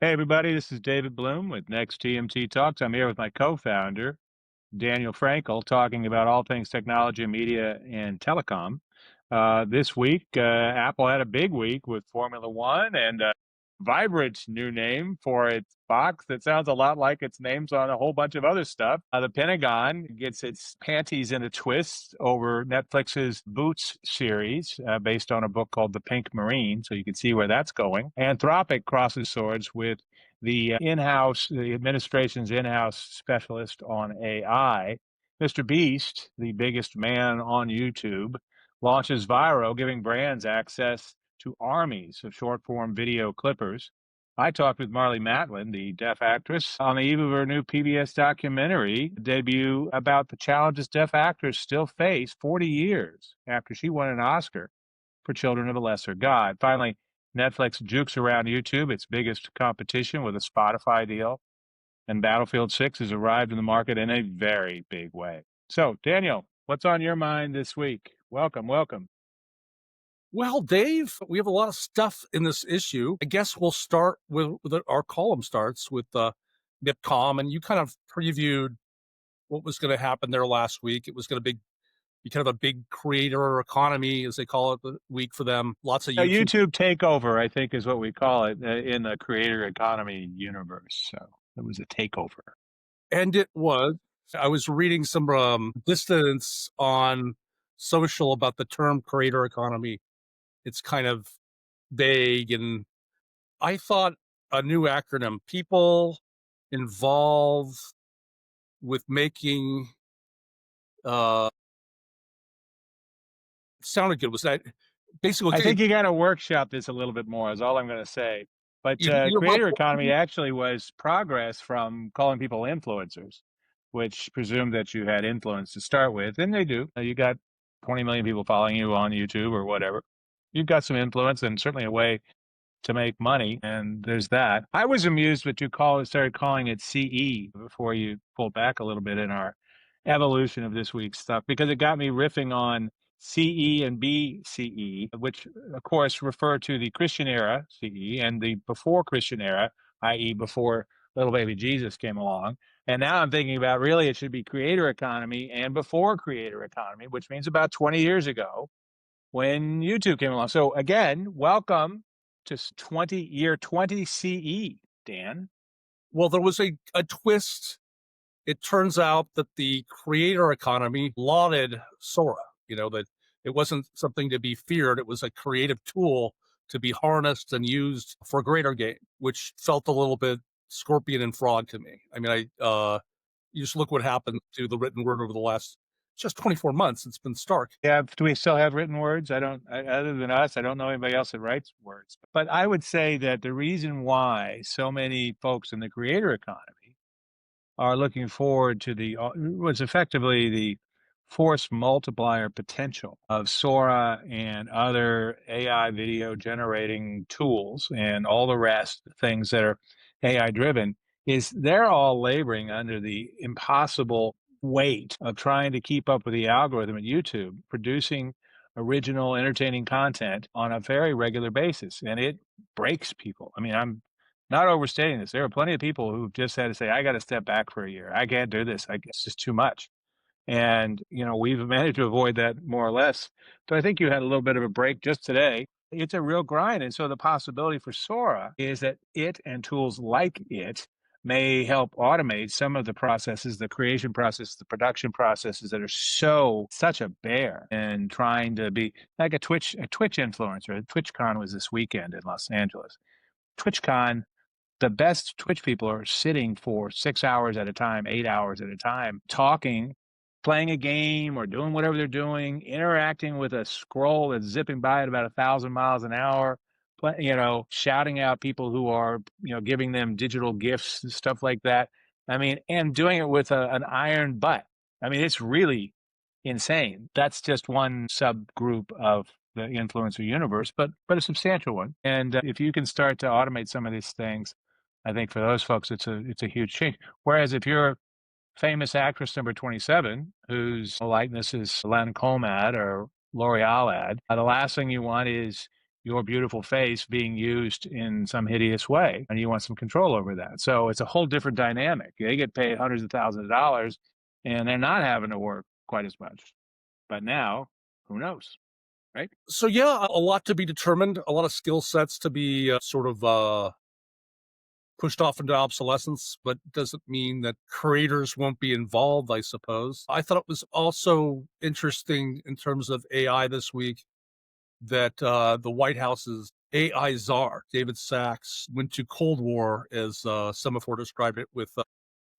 Hey, everybody, this is David Bloom with Next TMT Talks. I'm here with my co-founder, Daniel Frankel, talking about all things technology, media, and telecom. This week, Apple had a big week with Formula One and Vibrant's new name for its box that sounds a lot like its names on a whole bunch of other stuff. The Pentagon gets its panties in a twist over Netflix's Boots series, based on a book called The Pink Marine, so you can see where that's going. Anthropic crosses swords with the administration's in-house specialist on AI. MrBeast, the biggest man on YouTube, launches Viro, giving brands access to armies of short form video clippers. I talked with Marlee Matlin, the deaf actress, on the eve of her new PBS documentary debut about the challenges deaf actors still face 40 years after she won an Oscar for Children of the Lesser God. Finally, Netflix jukes around YouTube, its biggest competition, with a Spotify deal, and Battlefield 6 has arrived in the market in a very big way. So, Daniel, what's on your mind this week? Welcome, welcome. Well, Dave, we have a lot of stuff in this issue. I guess we'll start with our column starts with MIPCOM, and you kind of previewed what was going to happen there last week. It was going to be kind of a big creator economy, as they call it, the week for them. Lots of A YouTube, YouTube takeover, I think, is what we call it in the creator economy universe. So it was a takeover. and it was. I was reading some distance on social about the term creator economy. It's kind of vague, and I thought a new acronym: people involved with making sounded good. Was that basically I okay? think you got to workshop this a little bit more, is all I'm going to say. But Well, creator economy actually was progress from calling people influencers, which presumed that you had influence to start with. And they do. You got 20 million people following you on YouTube or whatever. You've got some influence and certainly a way to make money. And there's that. I was amused that started calling it CE before you pulled back a little bit in our evolution of this week's stuff, because it got me riffing on CE and BCE, which of course refer to the Christian era CE and the before Christian era, i.e., before little baby Jesus came along. And now I'm thinking about, really it should be creator economy and before creator economy, which means about 20 years ago when YouTube came along. So again, welcome to 20 CE, Dan. well, there was a twist. It turns out that the creator economy lauded Sora. That it wasn't something to be feared. It was a creative tool to be harnessed and used for greater gain, which felt a little bit scorpion and frog to me. I mean, you just look what happened to the written word over the last just 24 months. It's been stark. Yeah, do we still have written words? Other than us, I don't know anybody else that writes words. But I would say that the reason why so many folks in the creator economy are looking forward to what's effectively the force multiplier potential of Sora and other AI video generating tools and all the rest, things that are AI driven, is they're all laboring under the impossible weight of trying to keep up with the algorithm at YouTube, producing original, entertaining content on a very regular basis. And it breaks people. I mean, I'm not overstating this. There are plenty of people who've just had to say, I got to step back for a year. I can't do this. It's just too much. And, we've managed to avoid that more or less. So I think you had a little bit of a break just today. It's a real grind. And so the possibility for Sora is that it and tools like it may help automate some of the processes, the creation process, the production processes that are such a bear and trying to be like a Twitch influencer. TwitchCon was this weekend in Los Angeles. TwitchCon, the best Twitch people are sitting for 6 hours at a time, 8 hours at a time, talking, playing a game or doing whatever they're doing, interacting with a scroll that's zipping by at about 1,000 miles an hour, shouting out people who are, giving them digital gifts and stuff like that. I mean, and doing it with an iron butt. I mean, it's really insane. That's just one subgroup of the influencer universe, but a substantial one. And if you can start to automate some of these things, I think for those folks, it's a huge change. Whereas if you're famous actress number 27, whose likeness is Lancome ad or L'Oreal ad, the last thing you want is your beautiful face being used in some hideous way, and you want some control over that. So it's a whole different dynamic. They get paid hundreds of thousands of dollars, and they're not having to work quite as much. But now, who knows, right? So yeah, a lot to be determined, a lot of skill sets to be sort of pushed off into obsolescence, but doesn't mean that creators won't be involved, I suppose. I thought it was also interesting in terms of AI this week that the White House's AI czar, David Sachs, went to Cold War, as Semaphore described it, with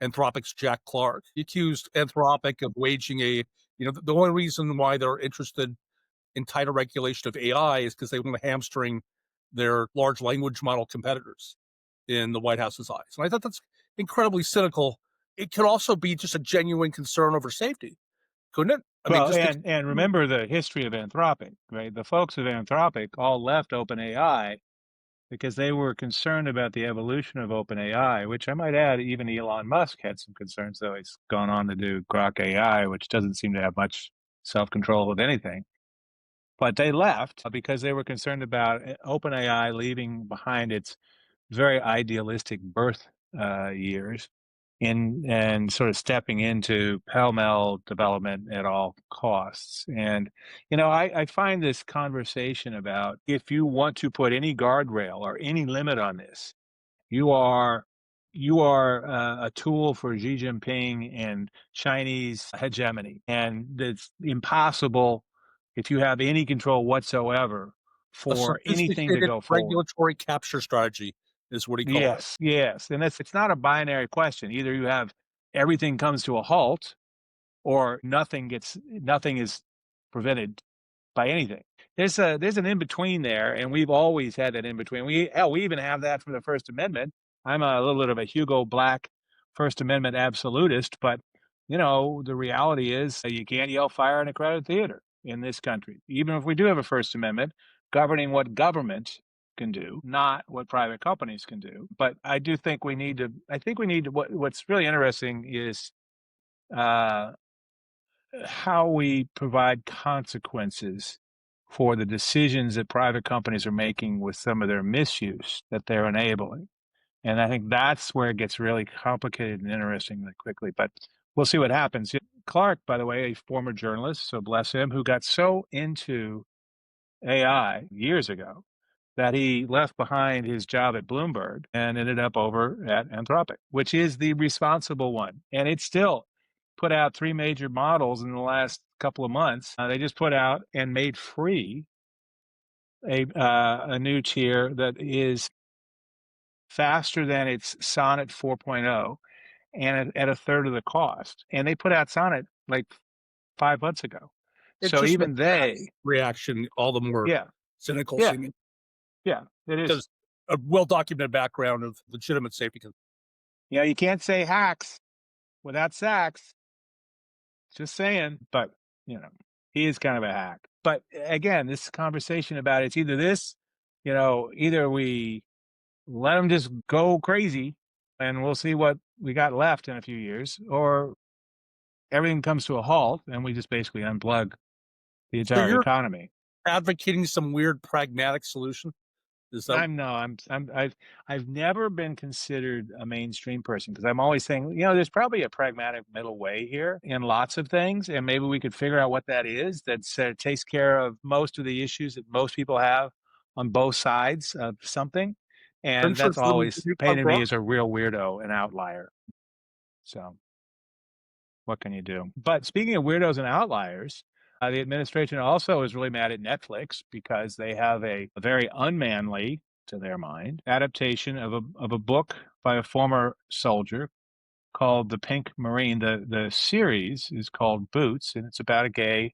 Anthropic's Jack Clark. He accused Anthropic of waging the only reason why they're interested in tighter regulation of AI is because they want to hamstring their large language model competitors in the White House's eyes. And I thought that's incredibly cynical. It could also be just a genuine concern over safety, couldn't it? I mean, Well, just and remember the history of Anthropic, right? The folks of Anthropic all left OpenAI because they were concerned about the evolution of OpenAI, which I might add, even Elon Musk had some concerns, though he's gone on to do Grok AI, which doesn't seem to have much self-control of anything. But they left because they were concerned about OpenAI leaving behind its very idealistic birth years and sort of stepping into pell-mell development at all costs. And, I find this conversation about if you want to put any guardrail or any limit on this, you are a tool for Xi Jinping and Chinese hegemony, and it's impossible if you have any control whatsoever a for anything to sophisticated go forward. regulatory capture strategy is what he called it. Yes, yes, and it's not a binary question. Either you have everything comes to a halt, or nothing is prevented by anything. There's an in between there, and we've always had that in between. We even have that from the First Amendment. I'm a little bit of a Hugo Black First Amendment absolutist, but the reality is you can't yell fire in a crowded theater in this country. Even if we do have a First Amendment governing what government can do, not what private companies can do. But I do think we need to. I think we need to. What's really interesting is uh, how we provide consequences for the decisions that private companies are making with some of their misuse that they're enabling. And I think that's where it gets really complicated and interesting really quickly. But we'll see what happens. Clark, by the way, a former journalist, so bless him, who got so into AI years ago that he left behind his job at Bloomberg and ended up over at Anthropic, which is the responsible one. And it's still put out three major models in the last couple of months. They just put out and made free a new tier that is faster than its Sonnet 4.0 and at a third of the cost. And they put out Sonnet like 5 months ago. It So just even makes that they, reaction all the more yeah, cynical yeah, seeming yeah, it is. because a well-documented background of legitimate safety. You can't say hacks without Sachs. Just saying. But, he is kind of a hack. But again, this conversation about it's either this, either we let them just go crazy and we'll see what we got left in a few years, or everything comes to a halt and we just basically unplug the So entire you're economy. advocating some weird pragmatic solution? Is that I've never been considered a mainstream person because I'm always saying, there's probably a pragmatic middle way here in lots of things, and maybe we could figure out what that is that takes care of most of the issues that most people have on both sides of something. And that's interest in always new punk painted me rock? as a real weirdo, an outlier. So what can you do? But speaking of weirdos and outliers, the administration also is really mad at Netflix because they have a very unmanly, to their mind, adaptation of a book by a former soldier called The Pink Marine. The series is called Boots, and it's about a gay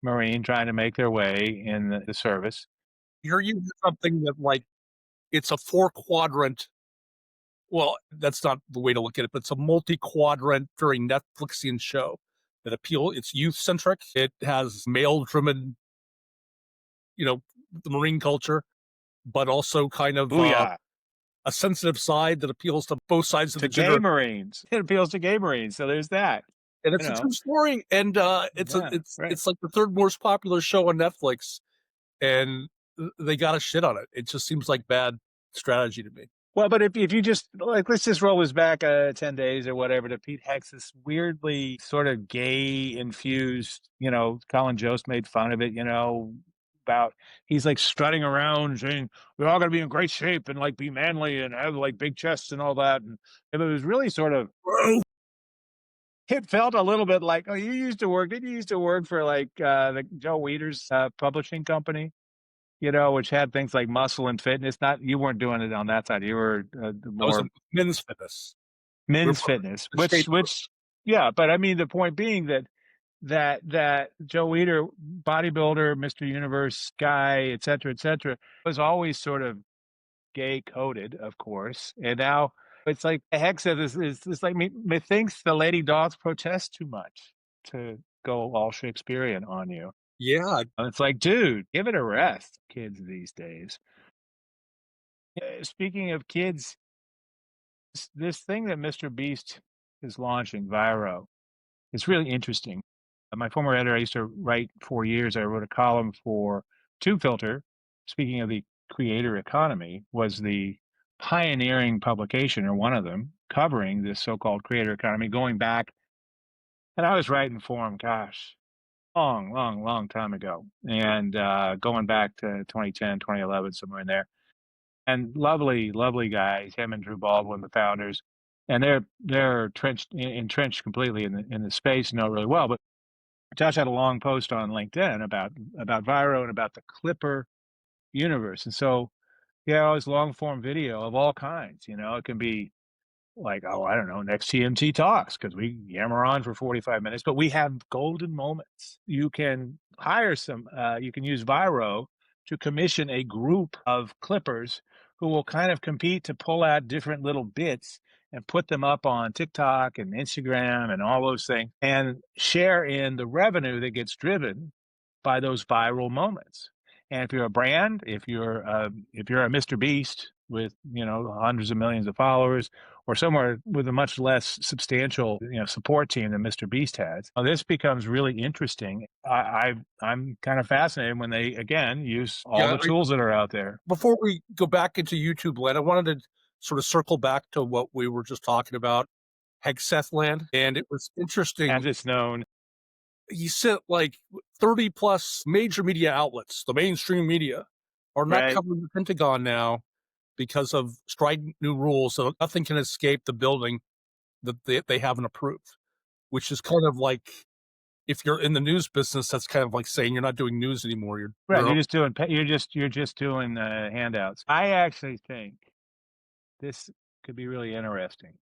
Marine trying to make their way in the service. You're using something that, like, it's a 4-quadrant. Well, that's not the way to look at it, but it's a multi-quadrant, very Netflixian show that it's youth-centric. It has male-driven, the Marine culture, but also kind of Booyah! a sensitive side that appeals to both sides of To the gay gender. Marines. It appeals to gay Marines. So there's that. And it's a true story. And it's Yeah, right. it's like the third most popular show on Netflix. And they got to shit on it. It just seems like bad strategy to me. Well, but if you just like, let's just roll this back 10 days or whatever to Pete Hex's weirdly sort of gay infused, Colin Jost made fun of it, about he's like strutting around saying we're all going to be in great shape and like be manly and have like big chests and all that. And it was really sort of, it felt a little bit like, oh, did you used to work for like the Joe Weider's publishing company? Which had things like muscle and fitness. Not you weren't doing it on that side. You were the I was more a men's fitness. men's fitness, which, yeah. But I mean, the point being that Joe Weider, bodybuilder, Mr. Universe guy, et cetera, was always sort of gay coded, of course, and now it's like the heck says is like methinks the lady doth protest too much to go all Shakespearean on you. Yeah. It's like, dude, give it a rest, kids these days. Speaking of kids, this thing that MrBeast is launching, Viro, it's really interesting. My former editor, I used to write for years. I wrote a column for Tube Filter. Speaking of the creator economy, was the pioneering publication, or one of them, covering this so-called creator economy, going back. And I was writing for him, gosh, long time ago, and going back to 2010, 2011, somewhere in there. And lovely guys, him and Drew Baldwin, the founders, and they're entrenched completely in the space, know really well. But Josh had a long post on LinkedIn about Viro and about the Clipper universe, and so always long form video of all kinds. It can be like, oh, I don't know, next TMT talks, because we yammer on for 45 minutes, but we have golden moments. You can hire you can use Viro to commission a group of clippers who will kind of compete to pull out different little bits and put them up on TikTok and Instagram and all those things, and share in the revenue that gets driven by those viral moments. And if you're a brand, if you're a MrBeast with hundreds of millions of followers, or somewhere with a much less substantial support team than MrBeast has, this becomes really interesting. I'm kind of fascinated when they again use all the tools that are out there. Before we go back into YouTube land, I wanted to sort of circle back to what we were just talking about, Hegseth land, and it was interesting. As it's known, he said like 30 plus major media outlets, the mainstream media, are not covering the Pentagon now because of strident new rules. So nothing can escape the building that they haven't approved, which is kind of like, if you're in the news business, that's kind of like saying you're not doing news anymore. You're just doing handouts. I actually think this could be really interesting.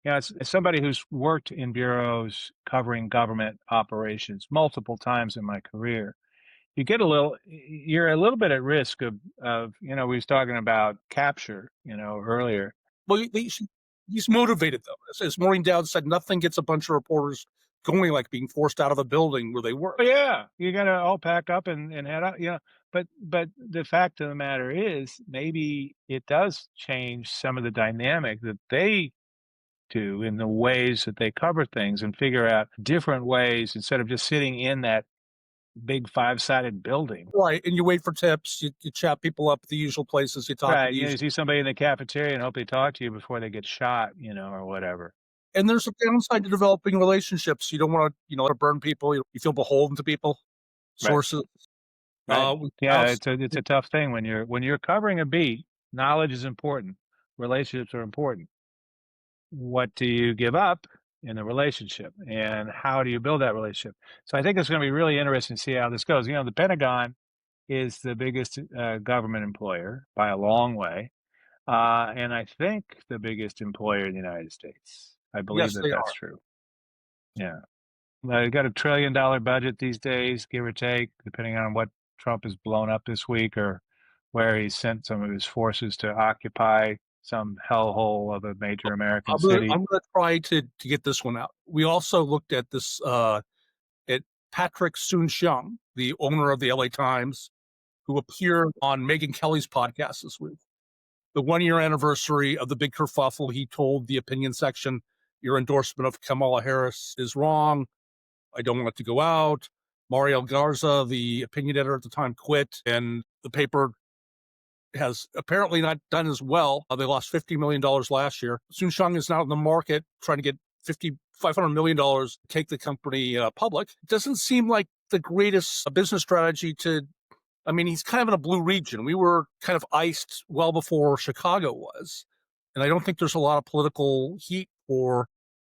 As somebody who's worked in bureaus covering government operations multiple times in my career, you're a little bit at risk of we was talking about capture, earlier. Well, he's motivated though. As Maureen Dowd said, nothing gets a bunch of reporters going like being forced out of a building where they work. Oh, yeah, you got to all pack up and head out. But the fact of the matter is, maybe it does change some of the dynamic that they do in the ways that they cover things, and figure out different ways instead of just sitting in that big 5-sided building. Right. And you wait for tips, you chat people up at the usual places, you talk. Right. You see somebody in the cafeteria and hope they talk to you before they get shot, or whatever. And there's a downside to developing relationships. You don't want to, burn people. You feel beholden to people, sources. Right. It's a tough thing when you're covering a beat. Knowledge is important. Relationships are important. What do you give up in the relationship, and how do you build that relationship? So I think it's going to be really interesting to see how this goes. The Pentagon is the biggest government employer by a long way, and I think the biggest employer in the United States. I believe that's true. Yeah, they got $1 trillion budget these days, give or take, depending on what Trump has blown up this week, or where he sent some of his forces to occupy some hellhole of a major American city. I'm going to try to get this one out. We also looked at this at Patrick Soon-Shiong, the owner of the LA Times, who appeared on Megyn Kelly's podcast this week. The 1-year anniversary of the big kerfuffle, he told the opinion section, your endorsement of Kamala Harris is wrong. I don't want it to go out. Mario Garza, the opinion editor at the time, quit, and the paper has apparently not done as well. They lost $50 million last year. Sun Shang is now in the market trying to get $500 million to take the company public. It doesn't seem like the greatest business strategy to, I mean, he's kind of in a blue region. We were kind of iced well before Chicago was. And I don't think there's a lot of political heat for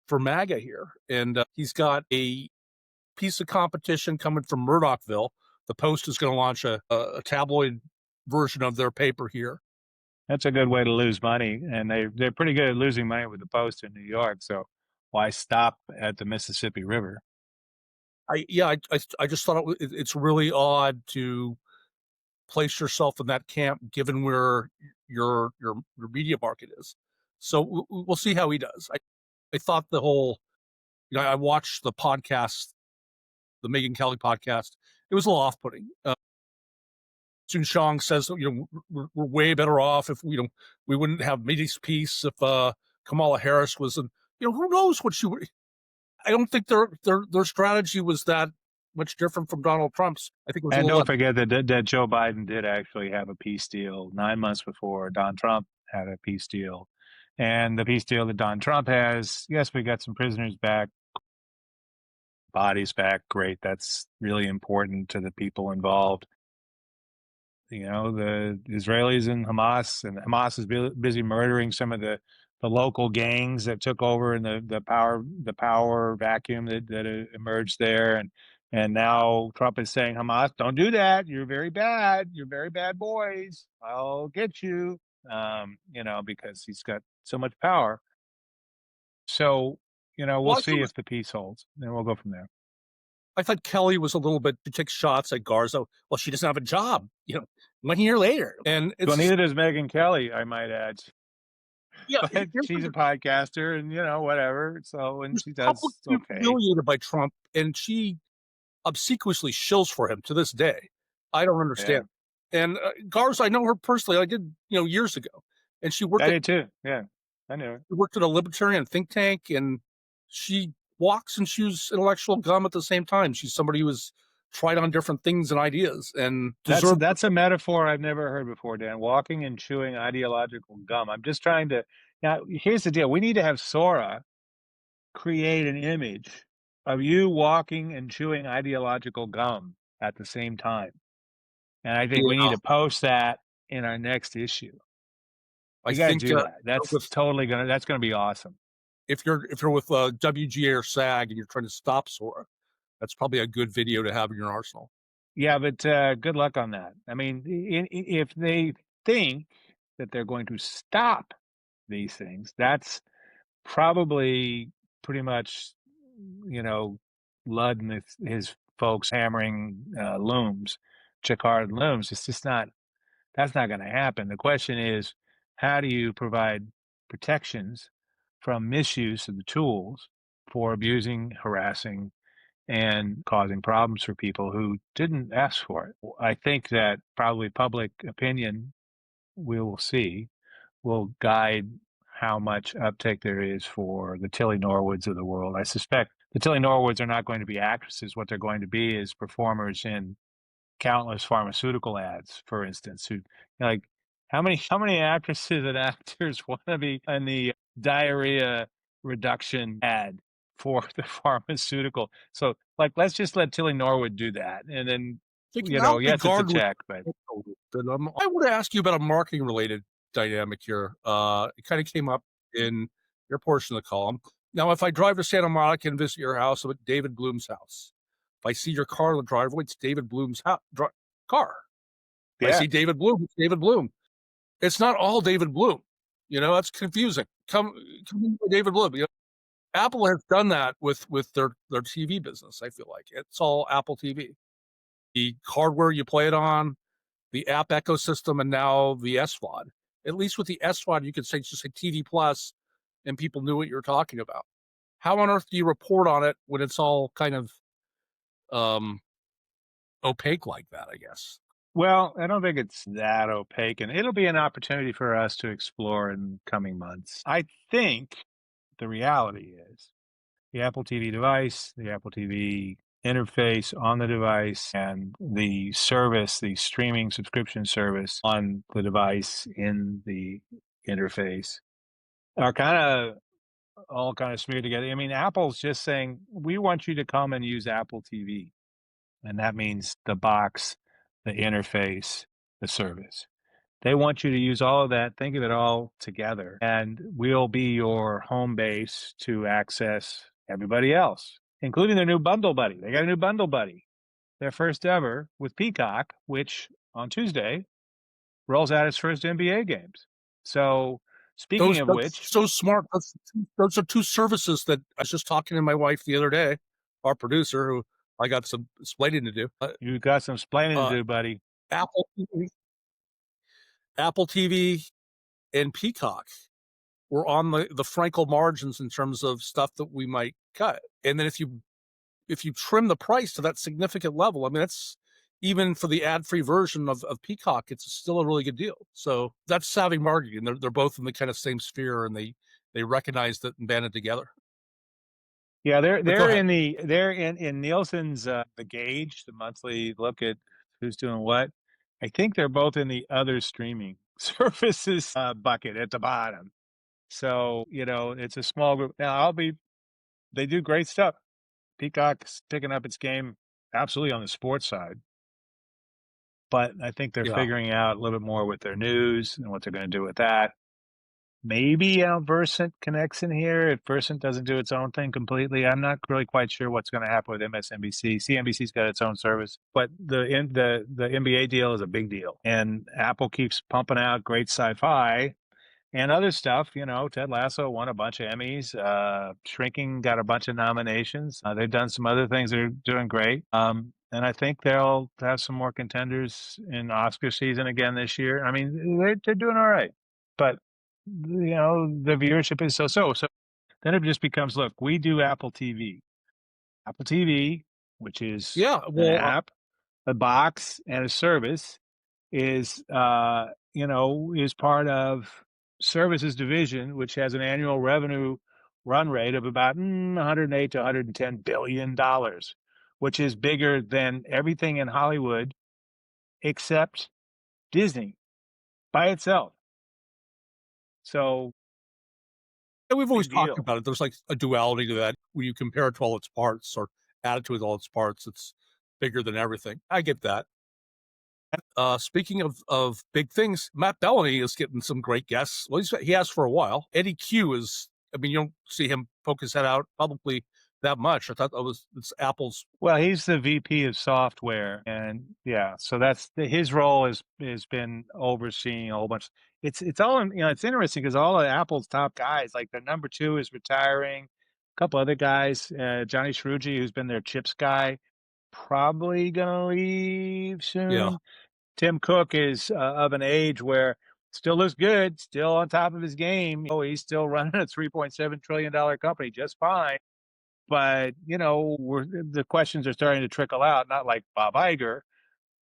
MAGA here. And he's got a piece of competition coming from Murdochville. The Post is going to launch a tabloid version of their paper here. That's a good way to lose money, and they're pretty good at losing money with the Post in New York. So why stop at the Mississippi River? I just thought it's really odd to place yourself in that camp, given where your media market is. So we'll see how he does. I thought the whole, I watched the podcast, the Megyn Kelly podcast. It was a little off-putting. Sun Shang says, we're way better off if we wouldn't have Mideast peace if Kamala Harris was, and who knows what she would. I don't think their strategy was that much different from Donald Trump's. I think it was. And don't forget that Joe Biden did actually have a peace deal 9 months before Don Trump had a peace deal, and the peace deal that Don Trump has, yes, we got some prisoners back, bodies back, great. That's really important to the people involved. The Israelis and Hamas is busy murdering some of the local gangs that took over in the power vacuum that emerged there, and now Trump is saying, Hamas, don't do that. You're very bad. You're very bad boys. I'll get you. Because he's got so much power. So we'll see if the peace holds, and we'll go from there. I thought Kelly was a little bit to take shots at Garza. Well, she doesn't have a job, 1 year later. And neither does Megyn Kelly, I might add. Yeah, but she's a podcaster and, whatever. So, and she does okay. Humiliated by Trump, and she obsequiously shills for him to this day. I don't understand. Yeah. And Garza, I know her personally. I did, years ago. And she worked. I did too. Yeah, I knew her. She worked at a libertarian think tank, and she walks and chews intellectual gum at the same time. She's somebody who has tried on different things and ideas, and that's a metaphor I've never heard before, Dan. Walking and chewing ideological gum. I'm just trying to. Now, here's the deal. We need to have Sora create an image of you walking and chewing ideological gum at the same time, and I think we need to post that in our next issue. You got to do that. That's gonna be awesome. If you're with WGA or SAG and you're trying to stop Sora, that's probably a good video to have in your arsenal. Yeah, but good luck on that. I mean, if they think that they're going to stop these things, that's probably pretty much, Ludd and his folks hammering looms, Jacquard looms. It's just that's not going to happen. The question is, how do you provide protections from misuse of the tools for abusing, harassing, and causing problems for people who didn't ask for it? I think that probably public opinion, we will see, will guide how much uptake there is for the Tilly Norwoods of the world. I suspect the Tilly Norwoods are not going to be actresses. What they're going to be is performers in countless pharmaceutical ads, for instance, who like how many actresses and actors want to be in the diarrhea reduction ad for the pharmaceutical? So let's just let Tilly Norwood do that, and then yes, it's a check. But I want to ask you about a marketing related dynamic here. It kind of came up in your portion of the column. Now, if I drive to Santa Monica and visit your house, I'm at David Bloom's house. If I see your car in the driveway, it's David Bloom's car. If I see David Bloom, it's David Bloom. It's not all David Bloom. That's confusing. Come in by David Bloom. Apple has done that with their TV business. I feel like it's all Apple TV. The hardware you play it on, the app ecosystem, and now the SVOD. At least with the SVOD, you could just say TV Plus, and people knew what you were talking about. How on earth do you report on it when it's all kind of opaque like that, I guess? Well, I don't think it's that opaque, and it'll be an opportunity for us to explore in coming months. I think the reality is the Apple TV device, the Apple TV interface on the device and the service, the streaming subscription service on the device in the interface are all kind of smeared together. I mean, Apple's just saying, we want you to come and use Apple TV. And that means the box, the interface, the service. They want you to use all of that, think of it all together, and we'll be your home base to access everybody else, including their new bundle buddy. They got a new bundle buddy, their first ever with Peacock, which on Tuesday rolls out its first NBA games. So, speaking of That's which, so smart. Those are two services that I was just talking to my wife the other day, our producer, who I got some explaining to do. you've got some splaining to do, buddy. Apple TV, Apple TV, and Peacock were on the Frankel margins in terms of stuff that we might cut. And then if you trim the price to that significant level, I mean, that's even for the ad-free version of Peacock, it's still a really good deal. So that's savvy marketing. They're both in the kind of same sphere, and they recognized it and banded together. Yeah, But go they're ahead. in Nielsen's the gauge, the monthly look at who's doing what. I think they're both in the other streaming services bucket at the bottom. So, it's a small group. Now, they do great stuff. Peacock's picking up its game absolutely on the sports side, but I think they're Yeah. figuring out a little bit more with their news and what they're going to do with that. Maybe Versant connects in here if Versant doesn't do its own thing completely. I'm not really quite sure what's going to happen with MSNBC. CNBC's got its own service, but the NBA deal is a big deal, and Apple keeps pumping out great sci-fi and other stuff. Ted Lasso won a bunch of Emmys. Shrinking got a bunch of nominations. They've done some other things that are doing great. And I think they'll have some more contenders in Oscar season again this year. I mean, they're doing all right, but the viewership is so. So then it just becomes, look, we do Apple TV. Apple TV, which is Yeah. an Well, app, a box, and a service, is part of services division, which has an annual revenue run rate of about 108 to 110 billion dollars, which is bigger than everything in Hollywood except Disney by itself. So, we've always big talked deal. about it. There's like a duality to that. When you compare it to all its parts or add it to all its parts, it's bigger than everything. I get that. Speaking of big things, Matt Bellany is getting some great guests. Well, he has for a while. Eddie Q is. I mean, you don't see him poke his head out publicly that much. I thought it's Apple's. Well, he's the VP of software, and yeah, so his role has been overseeing a whole bunch. It's all it's interesting because all of Apple's top guys, like their number two, is retiring. A couple other guys, Johnny Shruji, who's been their chips guy, probably gonna leave Yeah. soon. Tim Cook is of an age where still looks good, still on top of his game. Oh, he's still running a $3.7 trillion company just fine. But the questions are starting to trickle out. Not like Bob Iger,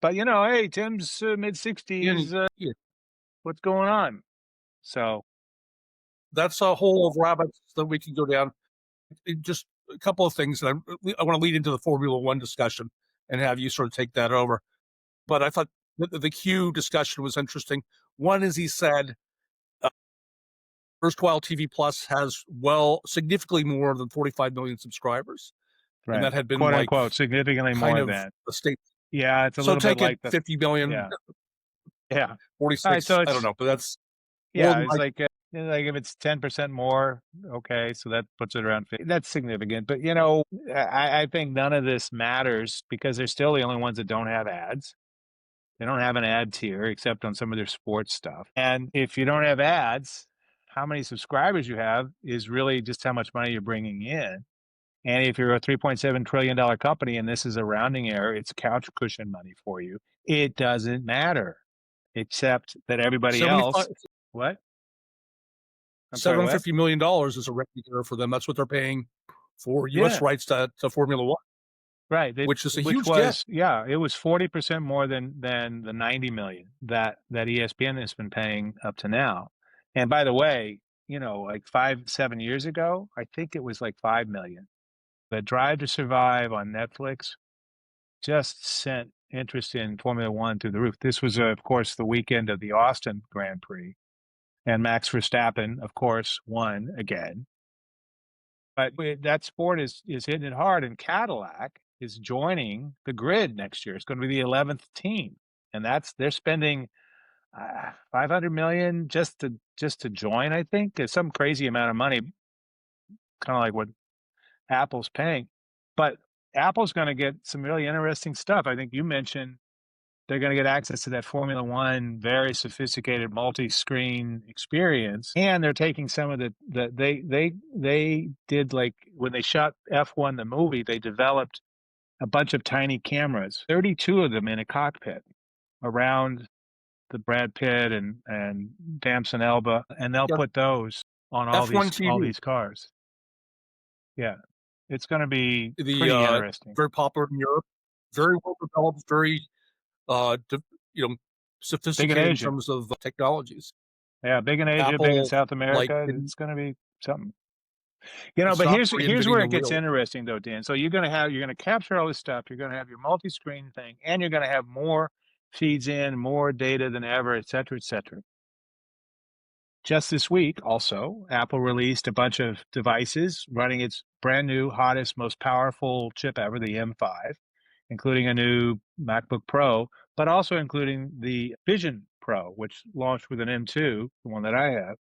but hey, Tim's mid And 60s. yeah, What's going on? So that's a hole of rabbits that we can go down. Just a couple of things that I want to lead into the Formula One discussion and have you sort of take that over. But I thought the Q discussion was interesting. One is he said Erstwhile TV Plus has significantly more than 45 million subscribers, and right, that had been quote like unquote, significantly kind more of than. a state. Yeah, it's a So little bit take it like the 50 million, yeah, yeah. All right, 46. so I don't it's know, but that's more yeah, than it's like if it's 10% more, okay, so that puts it around 50. That's significant, but I think none of this matters because they're still the only ones that don't have ads. They don't have an ad tier except on some of their sports stuff. And if you don't have ads, how many subscribers you have is really just how much money you're bringing in. And if you're a $3.7 trillion company and this is a rounding error, it's couch cushion money for you. It doesn't matter, except that everybody 75, else. What? I'm sorry, what? $750 million is a revenue error for them. That's what they're paying for U.S. Yeah. rights to Formula One, Right. which is a Which huge get. was, yeah, it was 40% more than the 90 million that ESPN has been paying up to now. And by the way, like 7 years ago, I think it was like 5 million. The Drive to Survive on Netflix just sent interest in Formula One through the roof. This was, of course, the weekend of the Austin Grand Prix, and Max Verstappen, of course, won again. But that sport is hitting it hard, and Cadillac is joining the grid next year. It's going to be the 11th team, and they're spending 500 million just to join. I think it's some crazy amount of money, kind of like what Apple's paying. But Apple's going to get some really interesting stuff. I think you mentioned they're going to get access to that Formula One, very sophisticated multi-screen experience, and they're taking some of they did, like when they shot F1 the movie, they developed a bunch of tiny cameras, 32 of them in a cockpit around the Brad Pitt and Damson Elba, and they'll put those on all F1 these cars. Yeah, it's going to be TV, pretty interesting. very popular in Europe, very well developed, very sophisticated in terms of technologies. Yeah, big in Asia, big in South America. It's going to be something. But here's where it gets interesting, though, Dan. So you're going to capture all this stuff. You're going to have your multi-screen thing, and you're going to have more feeds in, more data than ever, et cetera, et cetera. Just this week, also, Apple released a bunch of devices running its brand new, hottest, most powerful chip ever, the M5, including a new MacBook Pro, but also including the Vision Pro, which launched with an M2, the one that I have,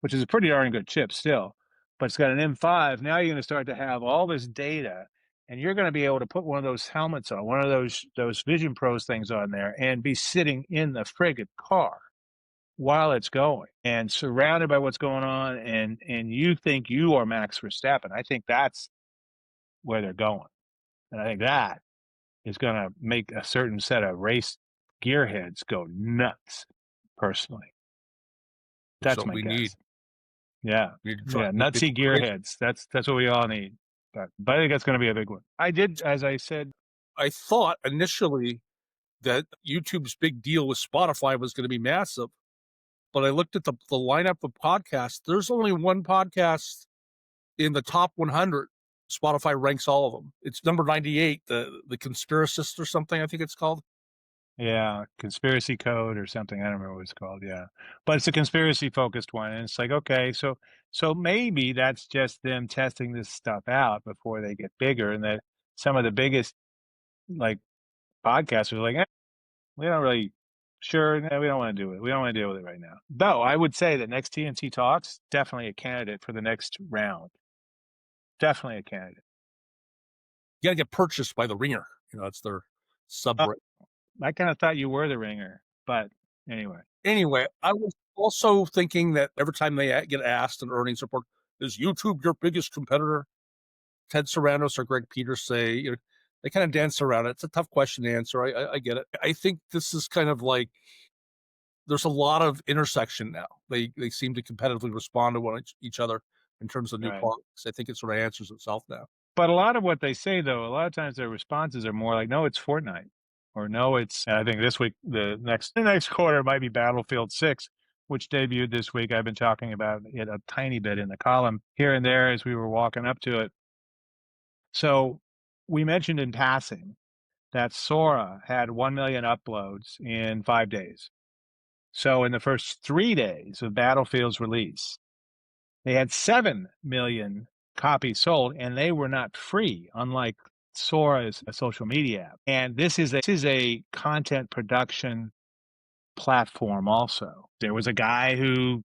which is a pretty darn good chip still. But it's got an M5. Now you're going to start to have all this data, and you're going to be able to put one of those helmets on, one of those Vision Pros things on there, and be sitting in the friggin' car while it's going and surrounded by what's going on, and you think you are Max Verstappen. I think that's where they're going. And I think that is going to make a certain set of race gearheads go nuts, personally. That's my guess. Yeah. Nutsy gearheads. That's what we all need. But I think that's going to be a big one. As I said, I thought initially that YouTube's big deal with Spotify was going to be massive. But I looked at the lineup of podcasts. There's only one podcast in the top 100. Spotify ranks all of them. It's number 98, the Conspiracist or something, I think it's called. Yeah, Conspiracy Code or something. I don't remember what it's called. Yeah, but it's a conspiracy-focused one, and it's like, okay, so maybe that's just them testing this stuff out before they get bigger, and that some of the biggest like podcasters are like, we don't really. Sure, we don't want to do it. We don't want to deal with it right now. Though I would say that next TMT Talks, definitely a candidate for the next round. Definitely a candidate. You got to get purchased by the Ringer. It's their subreddit. I kind of thought you were the Ringer, but anyway. Anyway, I was also thinking that every time they get asked an earnings report, is YouTube your biggest competitor? Ted Sarandos or Greg Peters say, they kind of dance around it. It's a tough question to answer. I get it. I think this is kind of like there's a lot of intersection now. They seem to competitively respond to each other in terms of new products. I think it sort of answers itself now. But a lot of what they say, though, a lot of times their responses are more like, no, it's Fortnite. Or no, it's, I think this week, the next quarter might be Battlefield 6, which debuted this week. I've been talking about it a tiny bit in the column here and there as we were walking up to it. So we mentioned in passing that Sora had 1 million uploads in 5 days. So in the first 3 days of Battlefield's release, they had 7 million copies sold, and they were not free, unlike Sora is a social media app. And this is a content production platform also. There was a guy who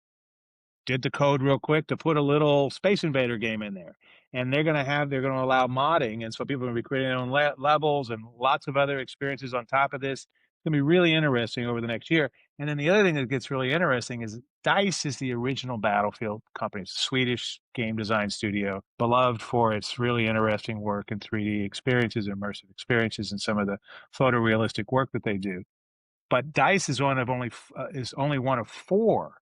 did the code real quick to put a little Space Invader game in there. And they're going to allow modding. And so people are going to be creating their own levels and lots of other experiences on top of this. It's going to be really interesting over the next year. And then the other thing that gets really interesting is DICE is the original Battlefield company. It's a Swedish game design studio, beloved for its really interesting work in 3D experiences, immersive experiences, and some of the photorealistic work that they do. But DICE is only one of 4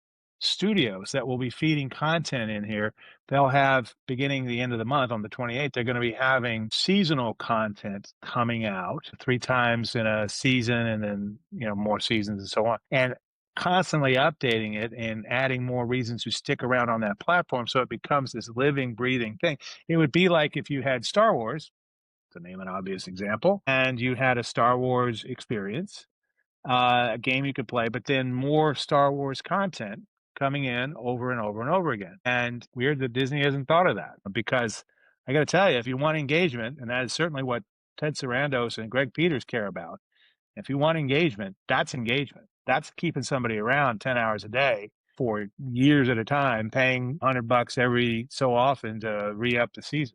studios that will be feeding content in here. They'll have, beginning the end of the month on the 28th, they're going to be having seasonal content coming out 3 times in a season, and then more seasons and so on. And constantly updating it and adding more reasons to stick around on that platform so it becomes this living, breathing thing. It would be like if you had Star Wars, to name an obvious example, and you had a Star Wars experience, a game you could play, but then more Star Wars content coming in over and over and over again. And weird that Disney hasn't thought of that, because I got to tell you, if you want engagement, and that is certainly what Ted Sarandos and Greg Peters care about, if you want engagement, that's engagement. That's keeping somebody around 10 hours a day for years at a time, paying $100 every so often to re-up the season.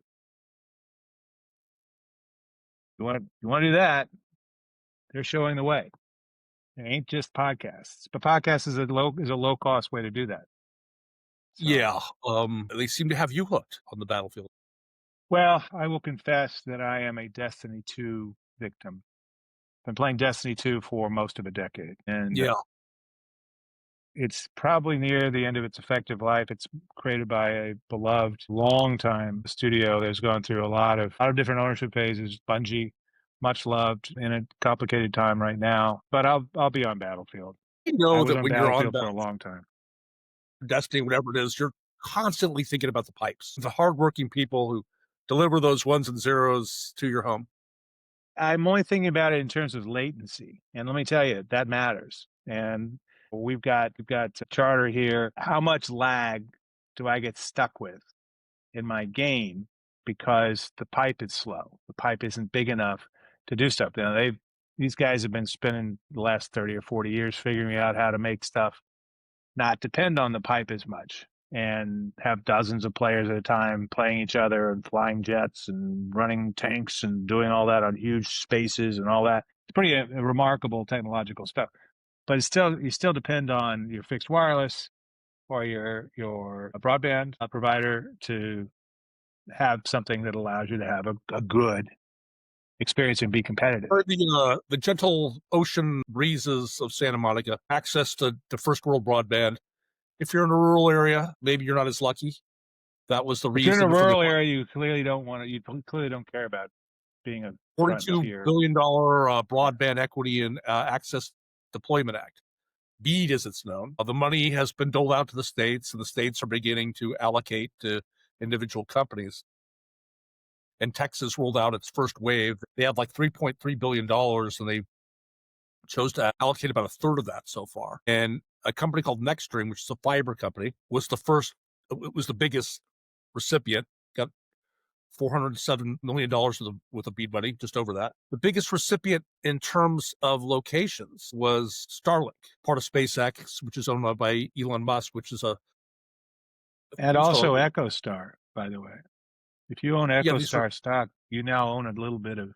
You want to do that, they're showing the way. It ain't just podcasts, but podcasts is a low cost way to do that. So, Yeah, they seem to have you hooked on the battlefield. well, I will confess that I am a Destiny 2 victim. Been playing Destiny 2 for most of a decade, and Yeah, it's probably near the end of its effective life. It's created by a beloved, long-time studio that's gone through a lot of different ownership phases. Bungie, much loved, in a complicated time right now. But I'll be on Battlefield. I I know was that on when you're on Battlefield for a long time. Destiny, whatever it is, you're constantly thinking about the pipes, the hardworking people who deliver those ones and zeros to your home. I'm only thinking about it in terms of latency, and let me tell you, that matters. And we've got Charter here. How much lag do I get stuck with in my game because the pipe is slow? The pipe isn't big enough to do stuff. Now these guys have been spending the last 30 or 40 years figuring out how to make stuff not depend on the pipe as much and have dozens of players at a time playing each other and flying jets and running tanks and doing all that on huge spaces and all that. It's pretty remarkable technological stuff. But it's still, you still depend on your fixed wireless or your broadband provider to have something that allows you to have a good experience and be competitive. Or the gentle ocean breezes of Santa Monica, access to first world broadband. If you're in a rural area, maybe you're not as lucky. That was the If you're in reason a for the rural area, you clearly don't care about being a $42 frontier. billion Broadband Equity and Access Deployment Act, BEAD as it's known. The money has been doled out to the states, and the states are beginning to allocate to individual companies. And Texas rolled out its first wave. They had like $3.3 billion, and they chose to allocate about a third of that so far. And a company called Nextstream, which is a fiber company, was the biggest recipient, got $407 million with a BEAD money, just over that. The biggest recipient in terms of locations was Starlink, part of SpaceX, which is owned by Elon Musk, which is and also EchoStar, by the way. If you own EchoStar stock, you now own a little bit of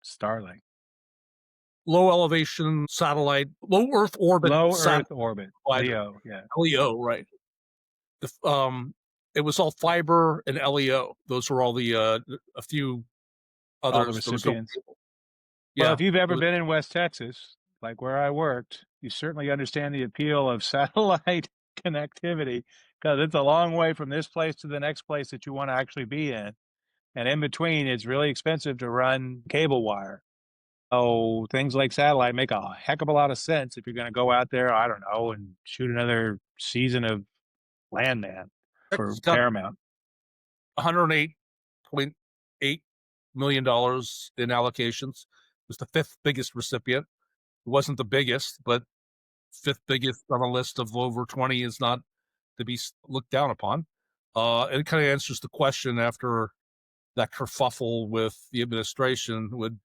Starlink. Low elevation satellite, low Earth orbit. LEO, yeah. LEO, right. It was all fiber and LEO. Those were all the a few others. All the recipients. Yeah. Well, if you've ever been in West Texas, like where I worked, you certainly understand the appeal of satellite connectivity, because it's a long way from this place to the next place that you want to actually be in. And in between, it's really expensive to run cable wire. So things like satellite make a heck of a lot of sense if you're going to go out there, I don't know, and shoot another season of Landman for Paramount. $108.8 million in allocations. It was the fifth biggest recipient. It wasn't the biggest, but fifth biggest on a list of over 20 is not to be looked down upon. It kind of answers the question after that kerfuffle with the administration with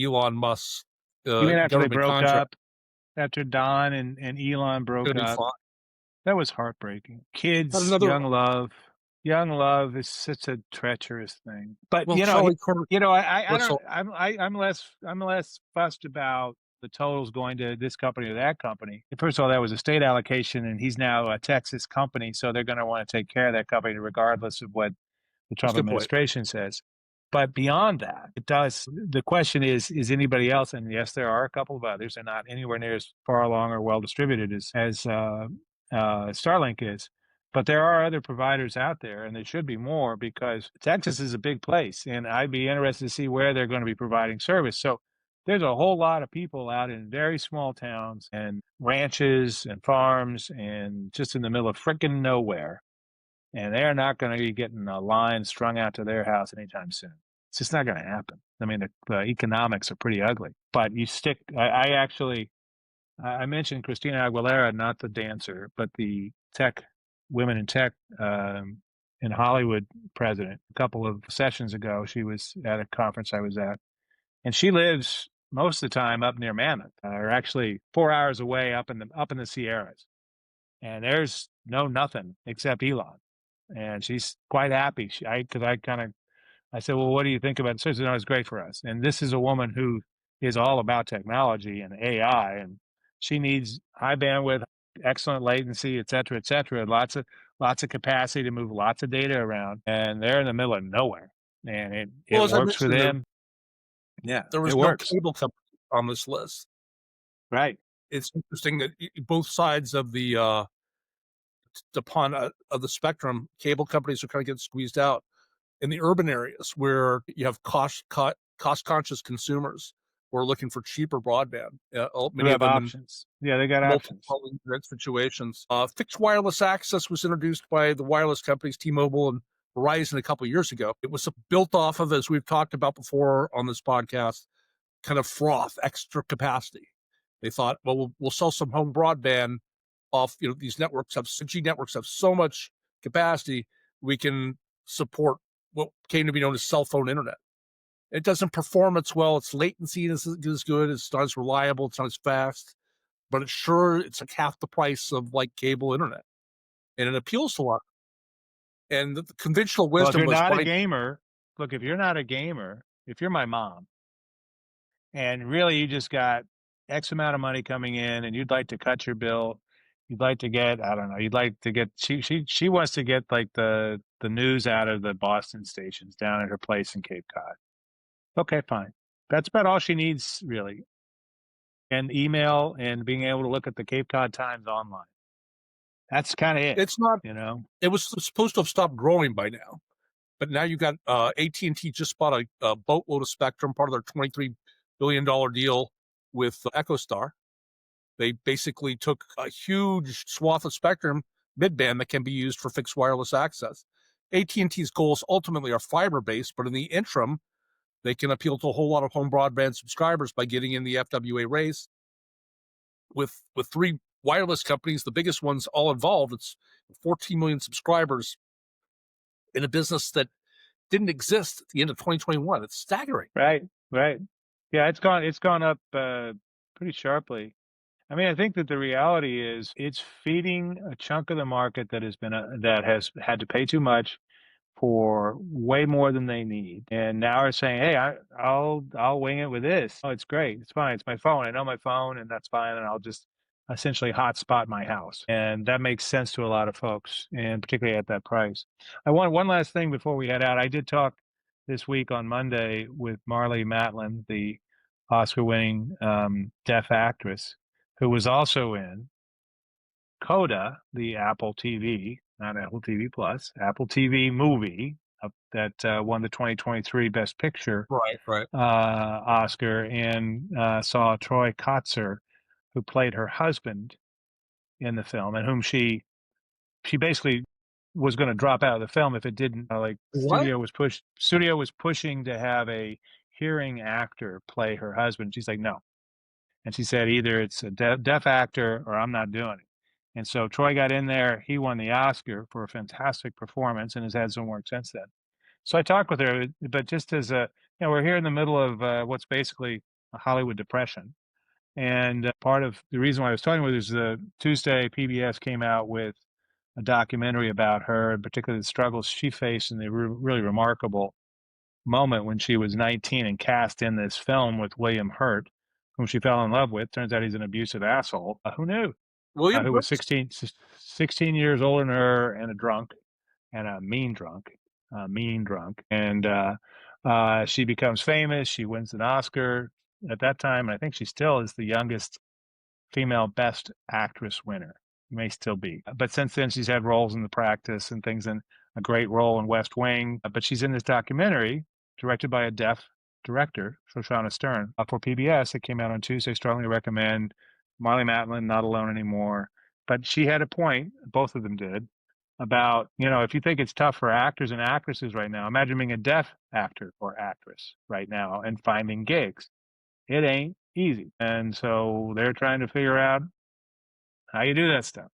Elon Musk. You mean after they broke up? After Don and Elon broke up? That was heartbreaking. Kids, young love is such a treacherous thing. But I'm less fussed about the totals going to this company or that company. First of all, that was a state allocation, and he's now a Texas company, so they're going to want to take care of that company regardless of what the Trump administration says. But beyond that, the question is anybody else? And yes, there are a couple of others. They're not anywhere near as far along or well distributed as Starlink is. But there are other providers out there, and there should be more, because Texas is a big place, and I'd be interested to see where they're going to be providing service. So there's a whole lot of people out in very small towns and ranches and farms and just in the middle of frickin' nowhere. And they're not going to be getting a line strung out to their house anytime soon. It's just not going to happen. I mean, the economics are pretty ugly. But you stick. I mentioned Christina Aguilera, not the dancer, but the tech women in tech in Hollywood president. A couple of sessions ago, she was at a conference I was at, and she lives most of the time up near Mammoth, or actually 4 hours away up in the Sierras. And there's nothing except Elon, and she's quite happy. I said, well, what do you think about it? She said, no, it's great for us. And this is a woman who is all about technology and AI, and she needs high bandwidth, excellent latency, et cetera, lots of capacity to move lots of data around. And they're in the middle of nowhere, and Well, it as I works for mentioned, them. Yeah, there it was no works. cable company on this list. Right. It's interesting that both sides of the of the spectrum, cable companies are kind of getting squeezed out in the urban areas where you have cost conscious consumers who are looking for cheaper broadband. Who Many of have them in options. Yeah, they got options. multiple internet situations. Fixed wireless access was introduced by the wireless companies T-Mobile and Verizon a couple of years ago. It was built off of, as we've talked about before on this podcast, kind of froth, extra capacity. They thought, well, we'll sell some home broadband off. These networks have 5G networks have so much capacity, we can support what came to be known as cell phone internet. It doesn't perform as well. Its latency isn't as good. It's not as reliable. It's not as fast. But it's like half the price of like cable internet, and it appeals to a lot. And the conventional Well, if wisdom you're was, not a why? gamer, look, if you're not a gamer, if you're my mom, and really you just got X amount of money coming in and you'd like to cut your bill, you'd like to get, I don't know, you'd like to get, she wants to get like the news out of the Boston stations down at her place in Cape Cod. Okay, fine. That's about all she needs, really. And email and being able to look at the Cape Cod Times online. That's kind of it, It's not. you know? It was supposed to have stopped growing by now, but now you got AT&T just bought a boatload of spectrum, part of their $23 billion deal with EchoStar. They basically took a huge swath of spectrum mid-band that can be used for fixed wireless access. AT&T's goals ultimately are fiber-based, but in the interim, they can appeal to a whole lot of home broadband subscribers by getting in the FWA race. With three wireless companies, the biggest ones all involved, it's 14 million subscribers in a business that didn't exist at the end of 2021. It's staggering. Right, right. Yeah, it's gone up pretty sharply. I mean, I think that the reality is it's feeding a chunk of the market that that has had to pay too much for way more than they need, and now are saying, "Hey, I'll wing it with this. Oh, it's great. It's fine. It's my phone. I know my phone, and that's fine. And I'll just essentially hotspot my house." And that makes sense to a lot of folks, and particularly at that price. I want one last thing before we head out. I did talk this week on Monday with Marlee Matlin, the Oscar-winning deaf actress, who was also in Coda, the Apple TV, not Apple TV Plus, Apple TV movie that won the 2023 Best Picture Right. Oscar, and saw Troy Kotsur, who played her husband in the film, and whom she basically was going to drop out of the film if it didn't. What? Studio was pushing to have a hearing actor play her husband. She's like, no. And she said, either it's a deaf actor or I'm not doing it. And so Troy got in there. He won the Oscar for a fantastic performance and has had some work since then. So I talked with her, but just as we're here in the middle of what's basically a Hollywood depression. And part of the reason why I was talking with her is the Tuesday PBS came out with a documentary about her, and particularly the struggles she faced in the really remarkable moment when she was 19 and cast in this film with William Hurt, whom she fell in love with. Turns out he's an abusive asshole. Who knew? William Who was Hurt? 16 years older than her, and a drunk, and a mean drunk. And she becomes famous. She wins an Oscar at that time. And I think she still is the youngest female Best Actress winner. May still be. But since then, she's had roles in The Practice and things, and a great role in West Wing. But she's in this documentary directed by a deaf director, Shoshana Stern, for PBS. It came out on Tuesday. Strongly recommend. Marley Matlin, not alone anymore. But she had a point, both of them did, about, if you think it's tough for actors and actresses right now, imagine being a deaf actor or actress right now and finding gigs. It ain't easy. And so they're trying to figure out how you do that stuff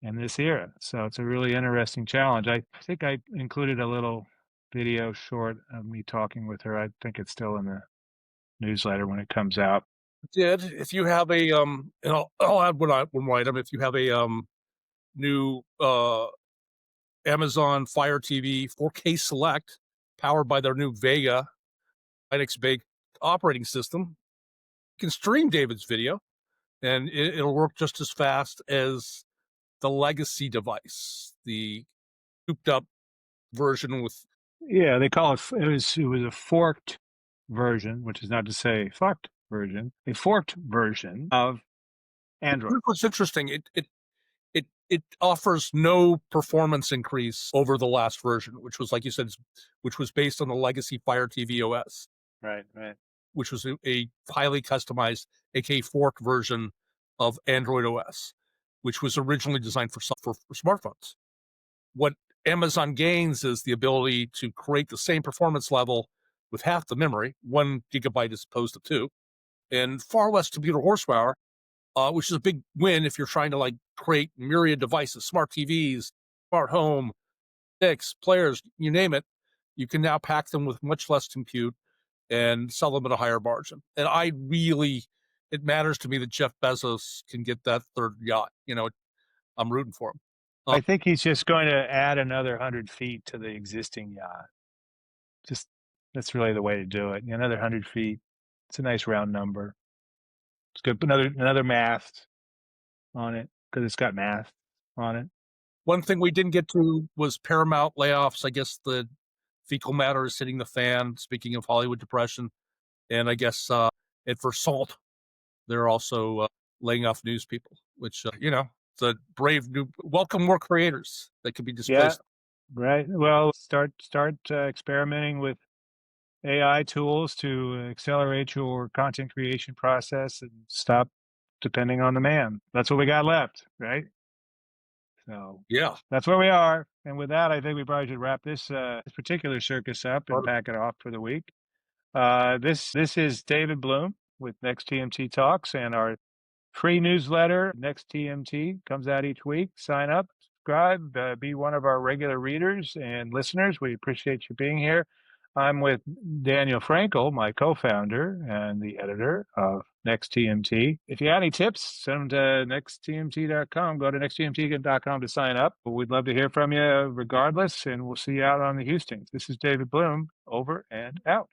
in this era. So it's a really interesting challenge. I think I included a little video short of me talking with her. I think it's still in the newsletter when it comes out. Did if you have a and I'll add one item. If you have a new Amazon Fire TV 4K Select powered by their new Vega Linux-based operating system, you can stream David's video, and it'll work just as fast as the legacy device, the souped up version with. Yeah, they call it was a forked version, which is not to say fucked version, a forked version of Android. What's interesting, it offers no performance increase over the last version, which was, like you said, which was based on the legacy Fire TV OS. Right. Which was a highly customized, aka forked version of Android OS, which was originally designed for smartphones. What Amazon gains is the ability to create the same performance level with half the memory, 1 gigabyte as opposed to 2, and far less computer horsepower, which is a big win if you're trying to create myriad devices, smart TVs, smart home, sticks, players, you name it. You can now pack them with much less compute and sell them at a higher margin. And it matters to me that Jeff Bezos can get that third yacht. I'm rooting for him. I think he's just going to add another 100 feet to the existing yacht. Just that's really the way to do it. Another 100 feet. It's a nice round number. It's good. Another mast on it because it's got mast on it. One thing we didn't get to was Paramount layoffs. I guess the fecal matter is hitting the fan. Speaking of Hollywood depression, and I guess at Versalt, they're also laying off news people, which it's a brave new welcome more creators that could be displaced. Yeah, right. Well, start experimenting with AI tools to accelerate your content creation process and stop depending on the man. That's what we got left, right? So yeah, that's where we are. And with that, I think we probably should wrap this particular circus up and pack it off for the week. This is David Bloom with Next TMT Talks, and our free newsletter, Next TMT, comes out each week. Sign up, subscribe, be one of our regular readers and listeners. We appreciate you being here. I'm with Daniel Frankel, my co-founder and the editor of Next TMT. If you got any tips, send them to nexttmt.com. Go to nexttmt.com to sign up. We'd love to hear from you regardless, and we'll see you out on the Houstons. This is David Bloom, over and out.